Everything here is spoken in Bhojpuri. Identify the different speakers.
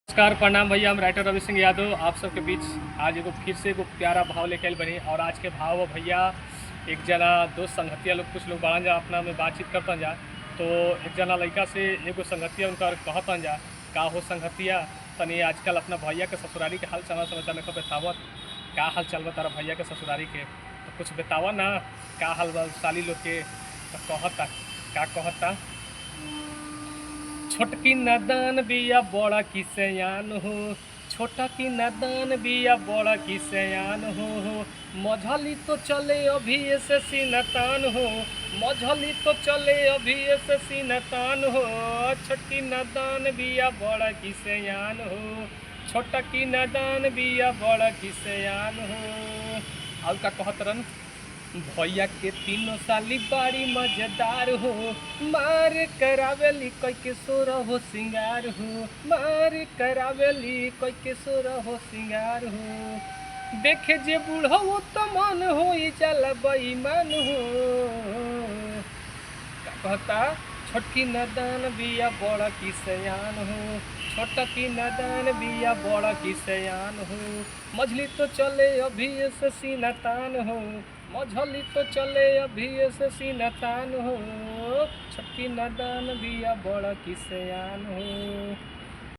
Speaker 1: नमस्कार प्रणाम भैया। हम राइटर रवि सिंह यादव आप सबके बीच आज एगो फिर से एगो प्यारा भाव लेके आइल बनी। और आज के भाव वो भैया एक जना दोस्त संगतिया लोग कुछ लोग बाड़न जा अपना में बातचीत करतन जा। तो एक जना लड़का से एगो संगतिया उनका कहतन जा का हो संगतिया तनी आजकल अपना भैया के ससुरारी के हाल चाल समाचार नहीं बतावत, का हाल चल बा तारा भैया के ससुरारी के, तो कुछ बतावा ना का हाल बा साली लोग के। तो कहता का कहता, छोटकी नदान बिया बड़ा की सयान हो, छोटा की नदान बिया बड़ा की सयान हो, मझली तो चले अभी ऐसे सीनतान हो, मझली तो चले अभी ऐसे सीनतान हो, छोटकी नदान बिया बड़ा की सयान हो, छोटा की नदान बिया बड़ा की सयान हो। और का कहत रन, भैया के तीनों साली बड़ी मजेदार हो, मार करावेली कोई के सोर हो सिंगार हो, मार करावेली कोई के सोर हो सिंगार हो, देखे जे बूढ़ो वो तो मन हो चल बेईमान हो। का कहता, छोटकी नदान बिया बड़ा की सयान हो, छोटा की नदान बिया बड़ा की सयान हो, मझली तो चले अभी ऐसे सीनतान हो, मझली तो चले अभी ऐसे सीनतान हो, छोटकी नदान बिया बड़ा की सयान हो।